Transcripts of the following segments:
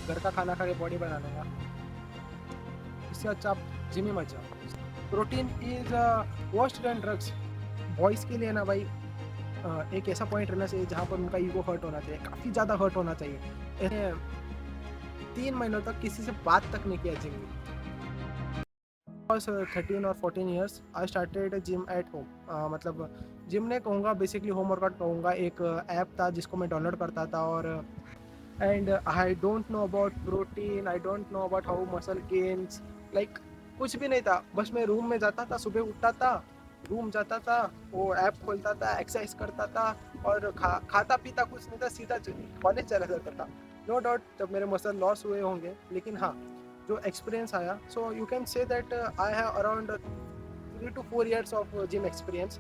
घर का खाना खा के बॉडी बना लूँगा, इससे अच्छा आप जिम ही मत जाओ। Protein is worst than drugs. Boys के लिए ना भाई एक ऐसा पॉइंट रहना चाहिए जहाँ पर उनका ईगो हर्ट होना चाहिए, काफ़ी ज़्यादा हर्ट होना चाहिए। ऐसे 3 महीनों तक किसी से बात तक नहीं किया जिम में। was 13 और 14 years I started gym at home. मतलब जिम नहीं कहूँगा, बेसिकली होम वर्कआउट कहूँगा। एक ऐप था जिसको मैं डाउनलोड करता था, और and I don't know about protein, I don't know about how muscle gains, like कुछ भी नहीं था। बस मैं रूम में जाता था, सुबह उठता था, रूम जाता था, वो ऐप खोलता था, एक्सरसाइज करता था, और खाता पीता कुछ नहीं था, सीधा कॉलेज चला जाता था। नो डाउट जब मेरे मसल लॉस हुए होंगे, लेकिन हाँ, जो एक्सपीरियंस आया, so you can say that I have around 3 to 4 years of gym experience,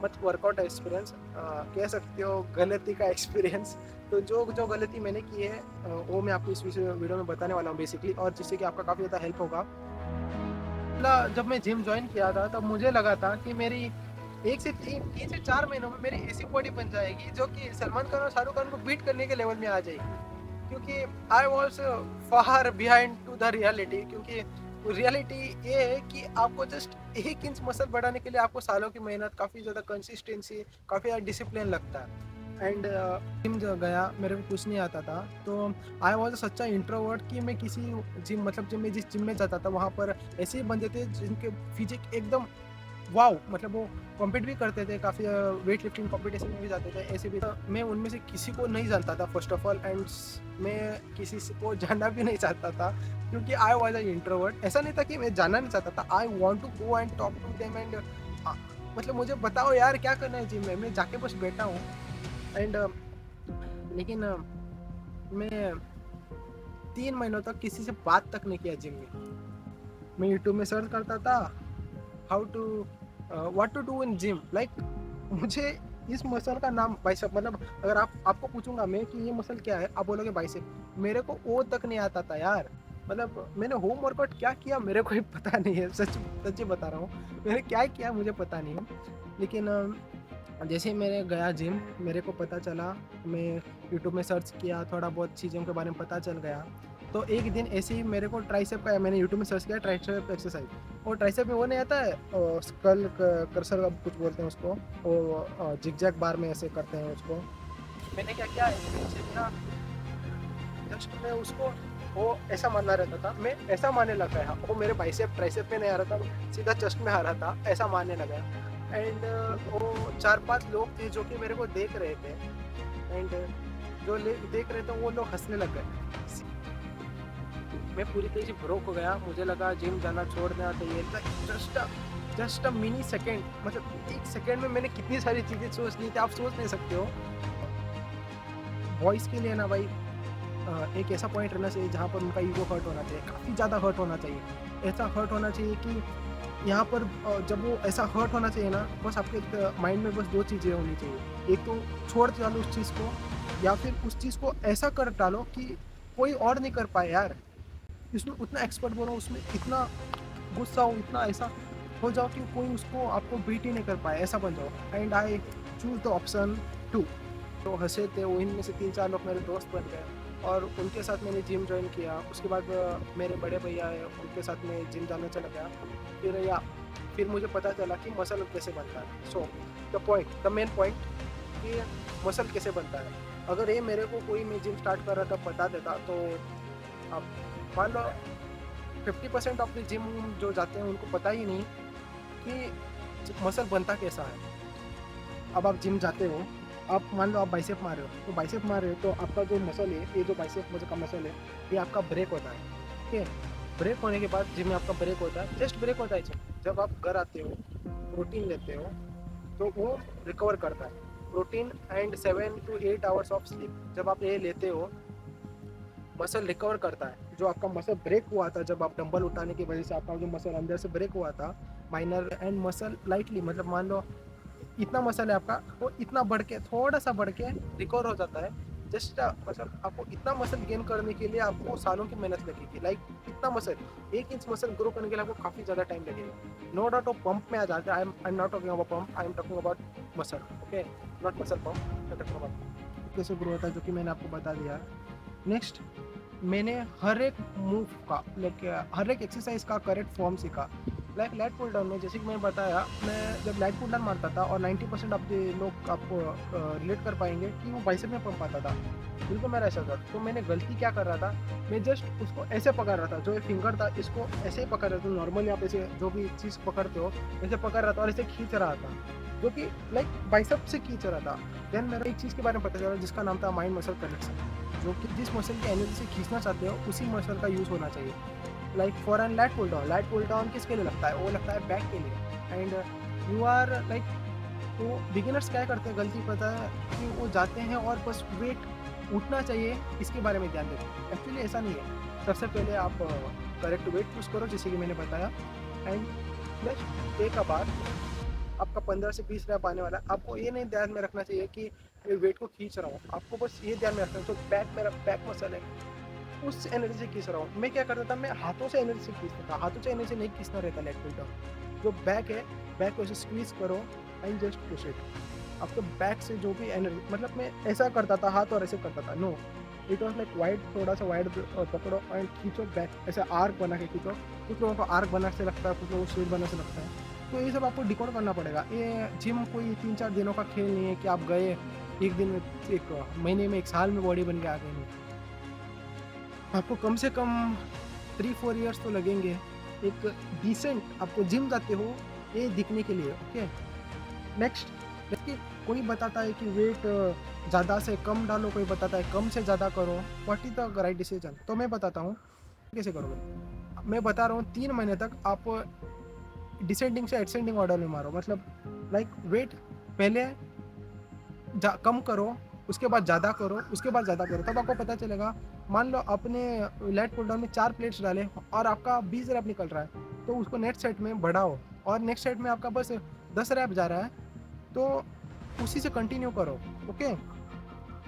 मत वर्कआउट एक्सपीरियंस, कह सकते हो गलती का एक्सपीरियंस। तो जो जो गलती मैंने की है वो मैं आपको इस वीडियो में बताने वाला हूँ बेसिकली, और जिससे कि आपका काफ़ी ज़्यादा हेल्प होगा। जब मैं जिम ज्वाइन किया था तब मुझे लगा था कि मेरी 1 से 3 से 4 महीनों में मेरी ऐसी बॉडी बन जाएगी जो कि सलमान खान और शाहरुख खान को बीट करने के लेवल में आ जाएगी, क्योंकि I was far behind to the reality. क्योंकि रियलिटी ये है कि आपको जस्ट 1 इंच मसल बढ़ाने के लिए आपको सालों की मेहनत, काफ़ी ज़्यादा कंसिस्टेंसी, काफ़ी ज़्यादा डिसिप्लिन लगता है। एंड जिम जो गया, मेरे को कुछ नहीं आता था, तो आई वॉज अ सच्चा इंट्रोवर्ट कि मैं किसी जिम, मतलब जब मैं जिस जिम में जाता था वहाँ पर ऐसे ही बंदे थे जिनके फिजिक एकदम वाओ, मतलब वो कॉम्पीट भी करते थे, काफ़ी वेट लिफ्टिंग कॉम्पिटिशन में भी जाते थे। ऐसे भी मैं उनमें से किसी को नहीं जानता था फर्स्ट ऑफ ऑल, एंड मैं किसी को जानना भी नहीं चाहता था, क्योंकि आई वॉज अ इंट्रोवर्ट। ऐसा नहीं था कि मैं जानना नहीं चाहता था, I want to go and talk to them, and मतलब मुझे बताओ यार क्या करना है जिम में, मैं जाके बस बैठा हूँ। एंड लेकिन मैं 3 महीनों तक किसी से बात तक नहीं किया जिम में। मैं यूट्यूब में सर्च करता था how to what to do in gym, like मुझे इस मसल का नाम बाइसेप, मतलब अगर आपको पूछूंगा मैं कि ये मसल क्या है, आप बोलोगे बाइसेप, मेरे को वो तक नहीं आता था यार। मतलब मैंने होम वर्कआउट क्या किया मेरे को ही पता नहीं है, सच सच्ची बता रहा हूँ, मैंने क्या किया मुझे पता नहीं है। लेकिन जैसे ही मैंने गया जिम, मेरे को पता चला, मैं यूट्यूब में सर्च किया, थोड़ा बहुत चीज़ों के बारे में पता चल गया। तो एक दिन ऐसे ही मेरे को ट्राइसेप का, मैंने यूट्यूब में सर्च किया ट्राइसेप एक्सरसाइज, और ट्राइसेप में वो नहीं आता है स्कल कर्सर कुछ बोलते हैं उसको, वो जिगजैग बार में ऐसे करते हैं उसको। मैंने क्या किया, जस्ट मैं उसको वो ऐसा मानना रहता था, मैं ऐसा मानने लगा है, वो मेरे बाइसेप ट्राइसेप में नहीं आ रहा था, सीधा चेस्ट में आ रहा था, ऐसा मानने लगा। एंड वो 4-5 लोग थे जो कि मेरे को देख रहे थे, एंड जो देख रहे थे वो लोग हंसने लग गए। मैं पूरी तरह से ब्रोक हो गया, मुझे लगा जिम जाना छोड़ देना चाहिए। जस्ट अ मिनी सेकेंड, मतलब 1 सेकेंड में मैंने कितनी सारी चीज़ें सोच ली थी, आप सोच नहीं सकते हो। बॉयज़ के लिए ना भाई एक ऐसा पॉइंट रहना चाहिए जहाँ पर उनका ईगो हर्ट होना चाहिए, काफ़ी ज़्यादा हर्ट होना चाहिए। ऐसा हर्ट होना चाहिए कि यहाँ पर जब वो ऐसा हर्ट होना चाहिए ना, बस आपके माइंड में बस 2 चीज़ें होनी चाहिए। एक तो छोड़ डालो उस चीज़ को, या फिर उस चीज़ को ऐसा कर डालो कि कोई और नहीं कर पाए यार। इसमें उतना एक्सपर्ट बनो, उसमें इतना गुस्सा हो, इतना ऐसा हो जाओ कि कोई उसको आपको बीट ही नहीं कर पाए, ऐसा बन जाओ। And I choose the option 2। तो हँसे थे वो, इनमें से 3-4 लोग मेरे दोस्त बन गए, और उनके साथ मैंने जिम जॉइन किया। उसके बाद मेरे बड़े भैया है, उनके साथ मैं जिम जाने चला गया। फिर मुझे पता चला कि मसल कैसे बनता है। सो द मेन पॉइंट कि मसल कैसे बनता है, अगर ये मेरे को कोई, मैं जिम स्टार्ट कर रहा था, बता देता, तो अब मान लो 50% ऑफ द जिम जो जाते हैं उनको पता ही नहीं कि मसल बनता कैसा है। अब आप जिम जाते हो, आप मान लो आप बाइसेप मार रहे हो, तो बाइसेप मार रहे हो तो आपका जो मसल है, ये जो बाइसेप मसल का मसल है, ये आपका ब्रेक होता है, ठीक है। ब्रेक होने के बाद जिम में आपका ब्रेक होता है, जस्ट ब्रेक होता है जिम। जब आप घर आते हो, प्रोटीन लेते हो, तो वो रिकवर करता है protein, and 7 to 8 hours of sleep जब आप ये लेते हो, मसल रिकवर करता है। जो आपका मसल ब्रेक हुआ था, जब आप डंबल उठाने की वजह से आपका जो मसल अंदर से ब्रेक हुआ था, माइनर एंड मसल लाइटली, मतलब मान लो इतना मसल है आपका, वो इतना बढ़ के, थोड़ा सा बढ़ के रिकवर हो जाता है। जस्ट मतलब आपको इतना मसल गेन करने के लिए आपको सालों की मेहनत लगेगी, लाइक इतना मसल, 1 इंच मसल ग्रो करने के लिए आपको काफ़ी ज़्यादा टाइम लगेगा। नो डाउट वो पंप में आ जाते हैं, I am not talking about pump, I am talking about muscle, okay, not muscle pump, I am talking about कैसे ग्रो होता है, जो कि मैंने आपको बता दिया। नेक्स्ट मैंने हर एक मूव का लाइक हर एक एक्सरसाइज का करेक्ट फॉर्म सीखा। लाइक लैट पुल डाउन में जैसे कि मैंने बताया, मैं जब लैट पुल डाउन मारता था और 90% आपके लोग आपको रिलेट कर पाएंगे कि वो बाइसेप में पंप आता था, बिल्कुल मेरा ऐसा था। तो मैंने गलती क्या कर रहा था, मैं जस्ट उसको ऐसे पकड़ रहा था, जो ये फिंगर था इसको ऐसे ही पकड़ रहा था, नॉर्मली आप ऐसे जो भी चीज़ पकड़ते हो ऐसे पकड़ रहा था और ऐसे खींच रहा था, जो कि लाइक बाइसेप से खींच रहा था। देन मेरा एक चीज़ के बारे में पता चला जिसका नाम था माइंड मसल कनेक्शन, जो कि जिस मसल की एनर्जी से खींचना चाहते हो उसी मसल का यूज़ होना चाहिए। Like for an lat pull down किसके लिए लगता है, वो लगता है बैक के लिए। एंड यू आर लाइक, तो बिगिनर्स क्या करते हैं, गलती पता है कि वो जाते हैं और बस वेट उठना चाहिए इसके बारे में ध्यान देते हैं। एक्चुअली ऐसा नहीं है। सबसे पहले आप करेक्ट वेट चूज़ करो जैसे कि मैंने बताया, एंड नेक्स्ट डे का बाद आपका 15 से 20 रैप आने वाला है। आपको ये नहीं ध्यान में रखना चाहिए कि मैं वेट को खींच रहा हूँ, आपको बस ये ध्यान में रखना है जो बैक मेरा बैक मसल है उस एनर्जी से खींच रहा हूँ। मैं क्या करता था, मैं हाथों से एनर्जी से खींचता था, हाथों से एनर्जी नहीं खींचना रहता लेट पुल डाउन। जो बैक है, बैक को ऐसे स्क्वीज करो एंड जस्ट पुश इट। आपको बैक से जो भी एनर्जी, मतलब मैं ऐसा करता था हाथ और ऐसे करता था, no, it was like wide, थोड़ा सा वाइड पकड़ो एंड खींचो बैक, ऐसे आर्क बना के खींचो। कुछ लोगों को आर्क बना से लगता है, कुछ लोगों को स्ट्रेट बना से लगता है। तो ये सब आपको डिकोड करना पड़ेगा। ये जिम कोई 3-4 दिनों का खेल नहीं है कि आप गए एक दिन में, एक महीने में, एक साल में बॉडी बन के आ गए। नहीं, आपको कम से कम 3-4 ईयर्स तो लगेंगे एक डिसेंट, आपको जिम जाते हो ये दिखने के लिए। ओके, नेक्स्ट, देखिए कोई बताता है कि वेट ज़्यादा से कम डालो, कोई बताता है कम से ज़्यादा करो। What is the right decision? तो मैं बताता हूँ कैसे करोगे। मैं बता रहा हूँ 3 महीने तक आप डिसेंडिंग से एसेंडिंग ऑर्डर में मारो। मतलब लाइक वेट पहले कम करो, उसके बाद ज़्यादा करो, उसके बाद ज़्यादा करो, तब आपको पता चलेगा। मान लो आपने लेट पुल डाउन में 4 प्लेट्स डाले और आपका 20 रैप निकल रहा है, तो उसको नेक्स्ट सेट में बढ़ाओ, और नेक्स्ट सेट में आपका बस 10 रैप जा रहा है, तो उसी से कंटिन्यू करो। ओके,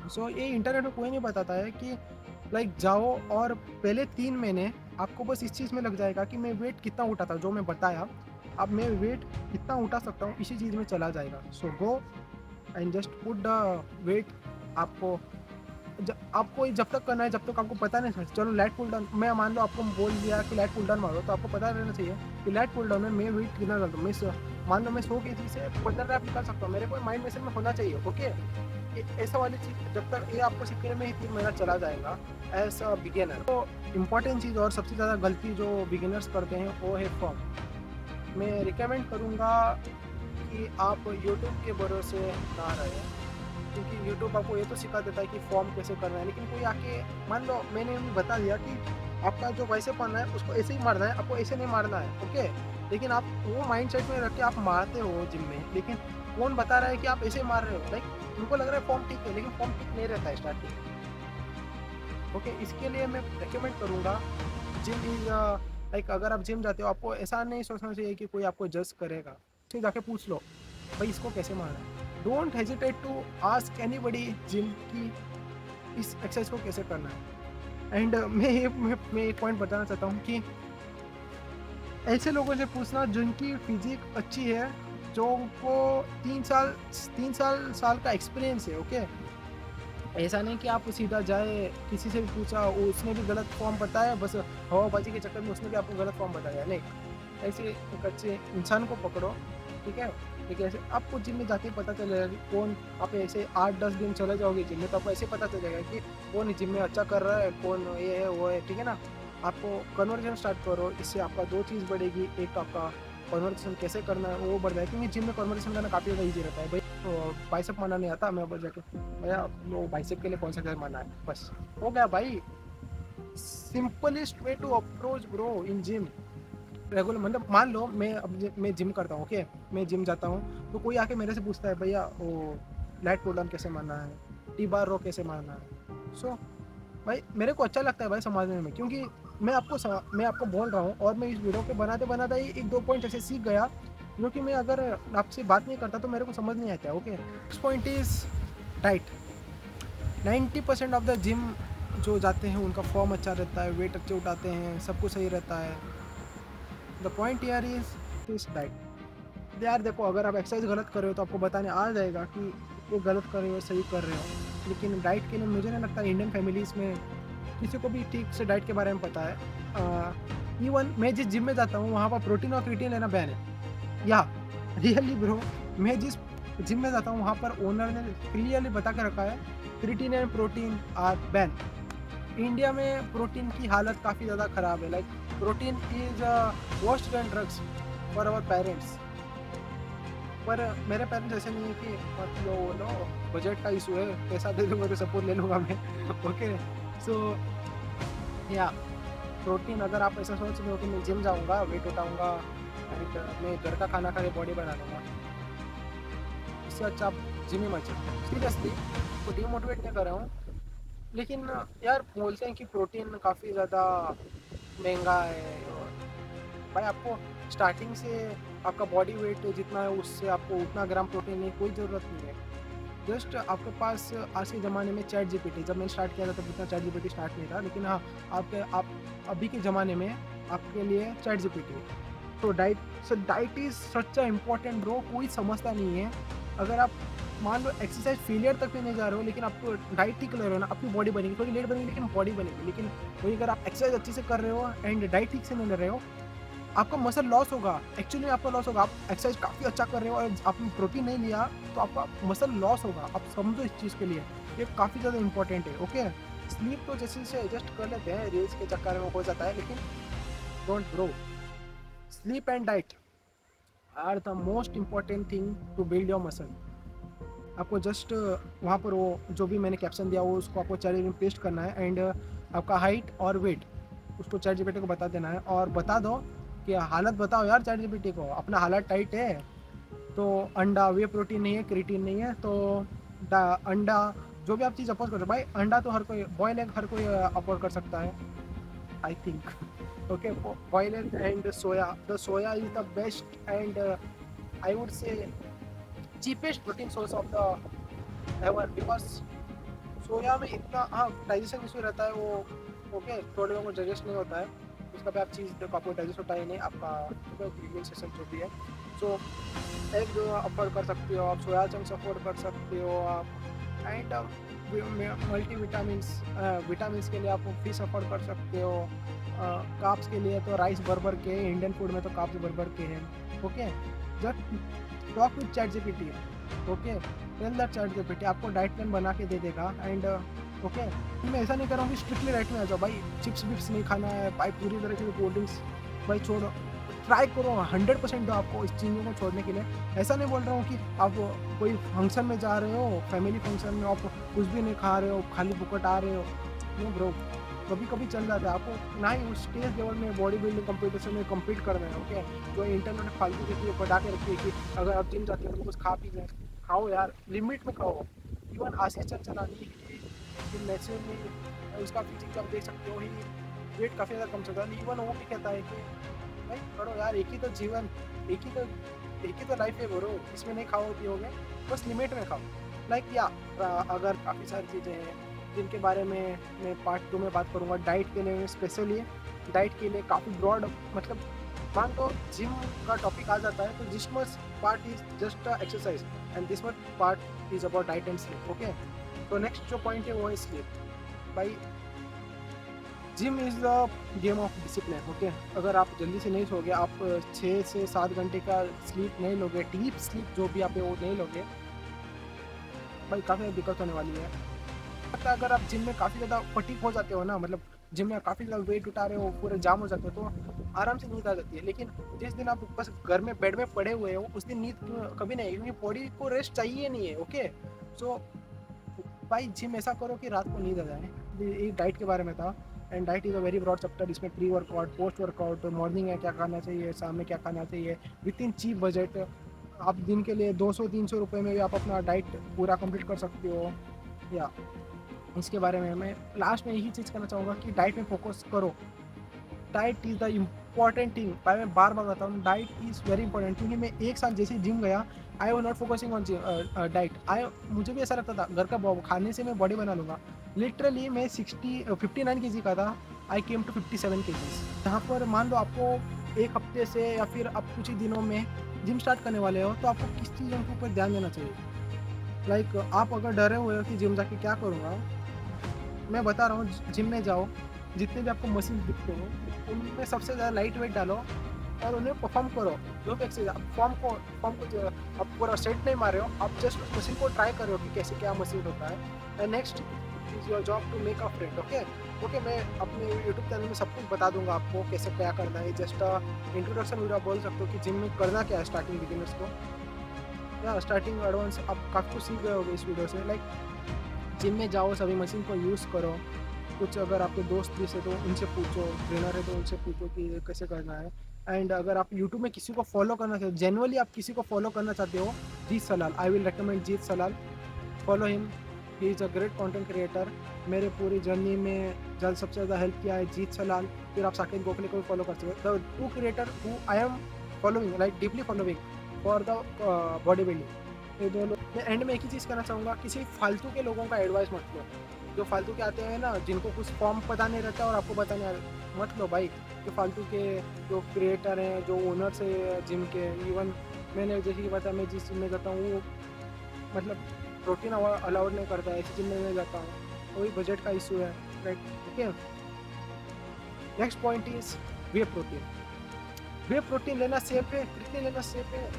सो ये इंटरनेट में कोई नहीं बताता है कि लाइक जाओ और पहले 3 महीने आपको बस इस चीज़ में लग जाएगा कि मैं वेट कितना उठा था, जो मैं बताया, अब मैं वेट कितना उठा सकता हूँ इसी चीज़ में चला जाएगा। So go and just put the weight. आपको आपको जब तक करना है, जब तक आपको पता नहीं चले। चलो लेट पुल डाउन, मैं मान लो आपको बोल दिया कि लेट पुल डाउन मारो, तो आपको पता रहना चाहिए कि लेट पुल डाउन में मैं वेट कितना डालता हूँ। मान लो मैं 100 kg से 15 रैप निकाल सकता हूँ, मेरे को माइंड में से में होना चाहिए। ओके, ऐसा वाली चीज़ जब तक ये आपको सीखने में ही 3 महीना चला जाएगा एज अ बिगिनर। तो इम्पॉर्टेंट चीज़ और सबसे ज़्यादा गलती जो बिगिनर्स करते हैं वो है फॉर्म। मैं रिकमेंड करूँगा कि आप यूट्यूब के भरोसे ना रहें, क्योंकि यूट्यूब आपको ये तो सिखा देता है कि फॉर्म कैसे करना है, लेकिन कोई आके, मान लो मैंने उन्हें बता दिया कि आपका जो वैसे पढ़ना है उसको ऐसे ही मारना है, आपको ऐसे नहीं मारना है। ओके, लेकिन आप वो माइंडसेट में रख के आप मारते हो जिम में, लेकिन कौन बता रहा है कि आप ऐसे ही मार रहे हो। लाइक उनको लग रहा है फॉर्म ठीक है, लेकिन फॉर्म ठीक नहीं रहता है स्टार्टिंग। ओके, इसके लिए मैं रिकमेंड करूँगा, जिम इज लाइक, अगर आप जिम जाते हो आपको ऐसा नहीं सोचना चाहिए कि कोई आपको जज करेगा। फिर जाके पूछ लो भाई इसको कैसे मारना है। Don't hesitate to ask anybody gym की इस एक्सरसाइज को कैसे करना है। एंड मैं एक पॉइंट बताना चाहता हूँ कि ऐसे लोगों से पूछना जिनकी फिजिक अच्छी है, जो को 3 साल का एक्सपीरियंस है। ओके, ऐसा नहीं कि आप सीधा जाए किसी से भी पूछा उसने भी गलत फॉर्म बताया, बस हवाबाजी के चक्कर में उसने भी आपको गलत फॉर्म बताया। नहीं, ऐसे एक अच्छे इंसान को पकड़ो, ठीक है। ठीक है, ऐसे आपको जिम में जाके पता चलेगा कि कौन, आप ऐसे 8-10 दिन चले जाओगे जिम में तो आपको ऐसे पता चलेगा कि कौन जिम में अच्छा कर रहा है, कौन ये है वो है, ठीक है ना। आपको कन्वर्सेशन स्टार्ट करो, इससे आपका 2 चीज़ बढ़ेगी। एक आपका कन्वर्सेशन कैसे करना है वो बढ़ जाए, क्योंकि जिम में कन्वर्सेशन करना काफ़ी ज़्यादा ईजी रहता है। भाई तो बाइसेप मारना नहीं आता, मैं बस जाके भैया वो बाइसेप के लिए कौन सा एक्सरसाइज मारना है, बस हो गया भाई। Simplest way to approach bro in gym. Regular, मतलब मान लो मैं अब मैं जिम करता हूँ, ओके, मैं जिम जाता हूँ, तो कोई आके मेरे से पूछता है भैया वो लाइट पुल डाउन कैसे मारना है, टी बार रो कैसे मारना है। सो भाई मेरे को अच्छा लगता है भाई समझने में, क्योंकि मैं आपको बोल रहा हूँ और मैं इस वीडियो को बनाते बनाते ही 1-2 पॉइंट ऐसे सीख गया, जो कि मैं अगर आपसे बात नहीं करता तो मेरे को समझ नहीं आता। Okay, next point is diet. 90% of the gym जो जाते हैं उनका फॉर्म अच्छा रहता है, वेट अच्छे उठाते हैं, सब कुछ सही रहता है। The point here is diet. यार देखो, अगर आप एक्सरसाइज गलत कर रहे हो तो आपको बताने आ जाएगा कि ये गलत कर रहे हो, सही कर रहे हो, लेकिन डाइट के लिए मुझे नहीं लगता इंडियन फैमिलीज़ में किसी को भी ठीक से डाइट के बारे में पता है। इवन मैं जिस जिम में जाता हूँ वहाँ पर प्रोटीन और क्रिएटिन लेना बैन है। या रियली ब्रो, मैं जिस जिम में जाता हूँ वहाँ पर ओनर ने क्लियरली बता के रखा है creatine and protein are ban. India में प्रोटीन की हालत काफ़ी ज़्यादा ख़राब है। Like protein is worst than drugs for our parents. पर मेरे पेरेंट्स ऐसे नहीं है कि मत लो वो लो, बजट का इशू है, पैसा दे दूंगा तो सपोर्ट ले लूँगा मैं। ओके, सो या प्रोटीन अगर आप ऐसा सोच रहे हो कि मैं जिम जाऊँगा, वेट उठाऊँगा एंड मैं घर का खाना खा के बॉडी बना लूँगा, इससे अच्छा आप जिम ही मत जाओ। सीरियसली को डीमोटिवेट नहीं कर रहा हूँ, लेकिन यार बोलते हैं कि प्रोटीन काफ़ी ज़्यादा महंगा है। और भाई आपको स्टार्टिंग से आपका बॉडी वेट जितना है उससे आपको उतना ग्राम प्रोटीन की कोई ज़रूरत नहीं है। जस्ट आपके पास आज के ज़माने में चैट जीपीटी, जब मैंने स्टार्ट किया था तब इतना चैट जीपीटी स्टार्ट नहीं था, लेकिन हाँ आप अभी के ज़माने में आपके लिए चैट जीपीटी। तो diet is such a important bro, कोई समझता नहीं है। अगर आप मान लो एक्सरसाइज फेलियर तक भी नहीं जा रहे हो, लेकिन आपको डाइट ठीक ले रहे हो ना, अपनी बॉडी बनेगी, थोड़ी लेट बनेगी लेकिन बॉडी बनेगी। लेकिन वही अगर आप एक्सरसाइज अच्छे से कर रहे हो एंड डाइट ठीक से नहीं ले रहे हो, आपका मसल लॉस होगा। एक्चुअली में आपका लॉस होगा। आप एक्सरसाइज काफ़ी अच्छा कर रहे हो और आपने प्रोटीन नहीं लिया तो आपका मसल लॉस होगा। आप समझो इस चीज़ के लिए, ये काफ़ी ज़्यादा इंपॉर्टेंट है। ओके, स्लीप तो जैसे जैसे एडजस्ट कर लेते हैं, रील्स के चक्कर में हो जाता है, लेकिन don't bro, sleep and diet are the most important thing to build your muscle. आपको जस्ट वहाँ पर वो जो भी मैंने कैप्शन दिया वो उसको आपको चैट में पेस्ट करना है एंड आपका हाइट और वेट उसको चैट जीपीटी को बता देना है और बता दो कि हालत बताओ यार चैट जीपीटी को, अपना हालत टाइट है तो अंडा, वे प्रोटीन नहीं है, क्रिएटिन नहीं है तो अंडा, जो भी आप चीज़ अफोर्ड कर रहे हो भाई, अंडा तो हर कोई, बॉयल एग हर कोई अफोर्ड कर सकता है I think. Okay, boil egg and soya, the soya is the best and I would say cheapest protein source of the ever, because soya में इतना हाँ डाइजेशन इशू रहता है वो। ओके, थोड़े लोगों को डाइजेस्ट नहीं होता है, उसका भी आप चीज़ देखो, आपको डाइजेस्ट होता ही नहीं, आपका इम्यून सिस्टम जो भी है। सो एग अफोर्ड कर सकते हो आप, सोया चंक्स अफोर्ड कर सकते हो आप एंड मल्टी विटामिन्स के लिए आप फिश अफोर्ड कर सकते हो। काप्स के लिए तो राइस भर के, इंडियन फूड में तो काप्स भर के हैं। Okay, just talk with ChatGPT. Okay, tell that ChatGPT आपको डाइट प्लान बना के दे देगा एंड ओके। मैं ऐसा नहीं कर रहा हूँ कि स्ट्रिक्टली डाइट में आ जाओ भाई, चिप्स विप्स नहीं खाना है भाई, पूरी तरह से कोल्ड ड्रिंक्स भाई छोड़ो, ट्राई करो 100% दो आपको इस चीज़ों को छोड़ने के लिए। ऐसा नहीं बोल रहा हूँ कि आप कोई फंक्शन में जा रहे हो, फैमिली फंक्शन में आप कुछ भी नहीं खा रहे हो, खाली फुकट आ रहे हो, नो ब्रो, कभी कभी चल जाता है। आपको ना ही उस स्टेज लेवल में बॉडी बिल्डिंग कॉम्पिटिशन में कम्पीट करना है। ओके, जो इंटरनेट में फालतू की चीज़ें बता के रखी है कि अगर आप जिम जाते हो तो कुछ खा पी जाए, खाओ यार, लिमिट में खाओ। इवन आशीष चंचलानी की नेचुरली उसका फिजिक आप देख सकते हो ही, वेट काफ़ी ज़्यादा कम चलता है, इवन वो भी कहता है कि भाई करो यार, एक ही तो जीवन, एक ही तो लाइफ है ब्रो, इसमें नहीं खाओ पियोगे, बस लिमिट में खाओ। लाइक या अगर काफ़ी सारी चीज़ें हैं जिनके बारे में मैं पार्ट 2 में बात करूँगा। डाइट के लिए स्पेशली, डाइट के लिए काफ़ी ब्रॉड, मतलब मान लो जिम का टॉपिक आ जाता है तो this much part is just exercise and this much part is about diet and sleep. Okay, तो नेक्स्ट जो पॉइंट है वो है स्लीप। भाई gym is the game of discipline. Okay, अगर आप जल्दी से नहीं सोगे, आप 6 से 7 घंटे का स्लीप नहीं लोगे, डीप स्लीप जो भी आप वो नहीं लोगे, भाई काफ़ी दिक्कत होने वाली है। अगर आप जिम में काफ़ी ज़्यादा फटीग हो जाते हो ना, मतलब जिम में काफ़ी ज़्यादा वेट उठा रहे हो, पूरे जाम हो जाते हो, तो आराम से नींद आ जाती है। लेकिन जिस दिन आप बस घर में बेड में पड़े हुए हो उस दिन नींद कभी नहीं, क्योंकि बॉडी को रेस्ट चाहिए नहीं है। ओके, सो भाई जिम ऐसा करो कि रात को नींद आ जाए। ये डाइट के बारे में था and diet is a very broad chapter. इसमें pre workout, post workout, morning में क्या खाना चाहिए, शाम में क्या खाना चाहिए, विद इन चीप बजट। आप दिन के लिए 200-300 रुपये में भी आप अपना डाइट पूरा कंप्लीट कर सकते हो। या इसके बारे में मैं लास्ट में यही चीज़ कहना चाहूँगा कि डाइट में फोकस करो। Diet is the important thing. भाई मैं बार बार बताता हूँ, डाइट इज़ वेरी इंपॉर्टेंट, क्योंकि मैं एक साल जैसे जिम गया, I was not focusing on diet. मुझे भी ऐसा लगता था घर का खाने से मैं बॉडी बना लूँगा। लिटरली मैं 59 kg का था, आई केम टू 57 kg। जहाँ पर मान लो आपको एक हफ्ते से या फिर आप कुछ ही दिनों में जिम स्टार्ट करने वाले हो, तो आपको किस चीज़ों के ऊपर ध्यान देना चाहिए। लाइक आप अगर डरे हुए हो कि जिम जाके क्या करूँगा, मैं बता रहा हूँ जिम में जाओ, जितने भी आपको मशीन दिखते हो उनमें सबसे ज़्यादा लाइट वेट डालो और उन्हें परफॉर्म करो। जो भी एक्सरसाइज आप फॉर्म को जो आप पूरा सेट नहीं मार रहे हो, आप जस्ट उस मशीन को ट्राई कर रहे हो कि कैसे क्या मशीन होता है। And next is your job to make a friend. Okay okay, मैं अपने यूट्यूब चैनल में सब कुछ बता दूंगा आपको कैसे क्या करना है। जस्ट इंट्रोडक्शन वीडियो आप बोल सकते हो कि जिम में करना क्या है स्टार्टिंग बिगिनर्स को, या स्टार्टिंग एडवांस आप काफ़ी कुछ सीख गए होगे इस वीडियो से। लाइक जिम में जाओ, सभी मशीन को यूज़ करो। कुछ अगर आपके दोस्त भी से तो उनसे पूछो, ट्रेनर है तो उनसे पूछो कि ये कैसे करना है। एंड अगर आप यूट्यूब में किसी को फॉलो करना चाहते हो, जेनुअली आप किसी को फॉलो करना चाहते हो, Jeet Selal, I will recommend Jeet Selal. Follow him, he is a great content creator. मेरे पूरी जर्नी में जब सबसे ज़्यादा हेल्प किया है जीत सलाल। फिर आप साकेत गोखले को भी फॉलो कर सकते हो। The two creator who I am following, like deeply following for the body building, ये दोनों। मैं एंड में एक ही चीज़ कहना चाहूँगा, किसी फालतू के लोगों का एडवाइस मत लो। जो फालतू के आते हैं ना, जिनको कुछ फॉर्म पता नहीं रहता और आपको बताने मत लो भाई। जो फालतू के जो क्रिएटर हैं, जो ओनर्स है जिम के, इवन मैंने जैसे कि बताया, मैं जिस जिम में जाता हूँ वो मतलब प्रोटीन अलाउड नहीं करता है, ऐसी जिम में मैं जाता हूँ। वही बजट का इशू है, right. Okay, next point is way protein. Way protein लेना सेफ है, कितने लेना सेफ है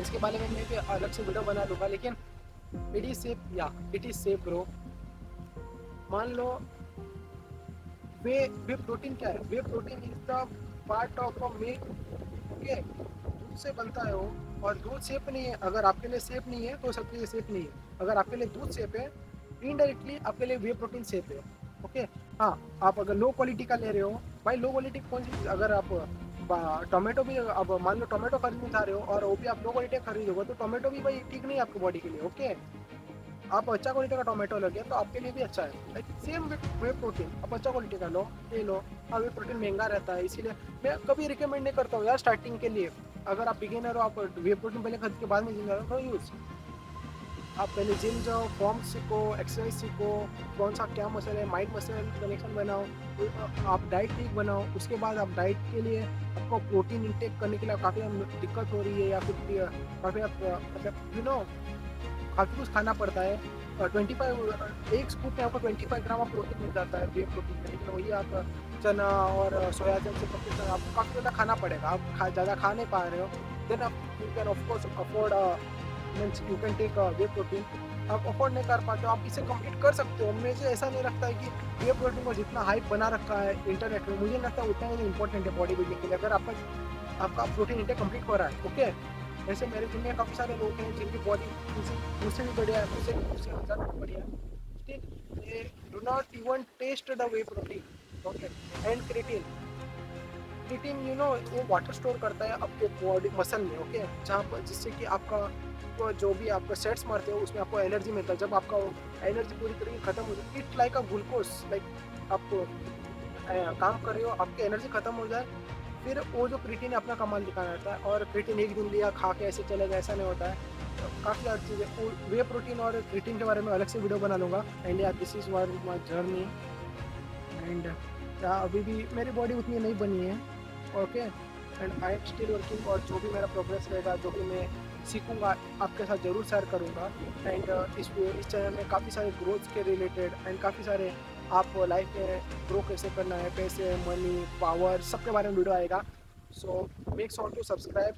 इसके बारे में मैं भी अलग से वीडियो बना लूँगा, लेकिन इट इज सेफ, या इट इज सेफ ब्रो। मान लो वे वे प्रोटीन क्या है? Whey protein is the part of a milk. Okay, दूध से बनता है वो, और दूध सेफ नहीं है। अगर आपके लिए सेफ नहीं है तो सबके लिए सेफ नहीं है। अगर आपके लिए दूध सेफ है, इनडायरेक्टली आपके लिए वे प्रोटीन सेफ है। ओके, हाँ, आप अगर लो क्वालिटी का ले रहे हो, भाई लो क्वालिटी कौन सी चीज़, अगर आप टोमेटो भी, अब मान लो टोमेटो खरीदने जा रहे हो और वो भी आप लो क्वालिटी का खरीदोगे तो टोमेटो भी भाई ठीक नहीं है आपकी बॉडी के लिए। ओके, आप अच्छा क्वालिटी का टोमेटो लगे तो आपके लिए भी अच्छा है। लाइक सेम वे प्रोटीन, आप अच्छा क्वालिटी का लो, ले लो। हाँ, वे प्रोटीन महंगा रहता है, इसीलिए मैं कभी रिकमेंड नहीं करता हूँ यार स्टार्टिंग के लिए। अगर आप बिगिनर हो, आप वे प्रोटीन पहले खरीद के बाद में जिम जा रहे हो, नो यूज़। आप पहले जिम जाओ, फॉर्म सीखो, एक्सरसाइज सीखो, कौन सा क्या मसल है, माइंड मसल कनेक्शन बनाओ, आप डाइट ठीक बनाओ। उसके बाद आप डाइट के लिए आपको प्रोटीन इंटेक करने के लिए काफ़ी दिक्कत हो रही है, या फिर काफ़ी आप मतलब काफ़ी कुछ खाना पड़ता है। 25 एक स्कूप में आपको 25 ग्राम ऑफ प्रोटीन मिल जाता है, वे प्रोटीन में। लेकिन वही आप चना और सोया चंक से पके आपको काफ़ी ज़्यादा खाना पड़ेगा। आप ज़्यादा खा नहीं पा रहे हो, देन आप you can of course afford means you can take whey protein. आप अफोर्ड नहीं कर पाते हो, आप इसे कंप्लीट कर सकते हो। मुझे ऐसा नहीं लगता है कि वे प्रोटीन को जितना हाइप बना रखा है इंटरनेट में, मुझे नहीं लगता उतना ही इंपॉर्टेंट है बॉडी बिल्डिंग के लिए। अगर आपका प्रोटीन इंटेक कंप्लीट हो रहा है, ओके। ऐसे मेरे जिम में काफ़ी सारे लोग हैं जिनकी बॉडी मुझसे भी बढ़िया है, मुझसे 1000 बढ़िया है, still they do not even taste the way protein. Okay, and creatine, creatine you know वो वाटर स्टोर करता है आपके बॉडी मसल में। ओके, जहाँ पर जिससे कि आपका तो जो भी आपका सेट्स मारते हो उसमें आपको एनर्जी मिलता है। जब आपका एनर्जी पूरी तरीके खत्म हो जाए, it's like a glucose. Like आप काम कर रहे हो, आपकी एनर्जी खत्म हो जाए, फिर वो जो क्रिएटिन है अपना कमाल दिखाना रहता है। और क्रिएटिन एक दिन लिया खा के ऐसे चलेगा, ऐसा नहीं होता है। तो काफ़ी सारी चीज़ें, वे प्रोटीन और क्रिएटिन के बारे में अलग से वीडियो बना लूँगा। एंड या this is my journey. And या अभी भी मेरी बॉडी उतनी नहीं बनी है, okay. And I am still working, और जो भी मेरा प्रोग्रेस रहेगा, जो भी मैं सीखूंगा, आपके साथ ज़रूर शेयर करूंगा। एंड इस चैनल में काफ़ी सारे ग्रोथ के रिलेटेड एंड काफ़ी सारे आप लाइफ में ग्रो कैसे करना है, पैसे, मनी, पावर, सबके बारे में वीडियो आएगा। So make sure to subscribe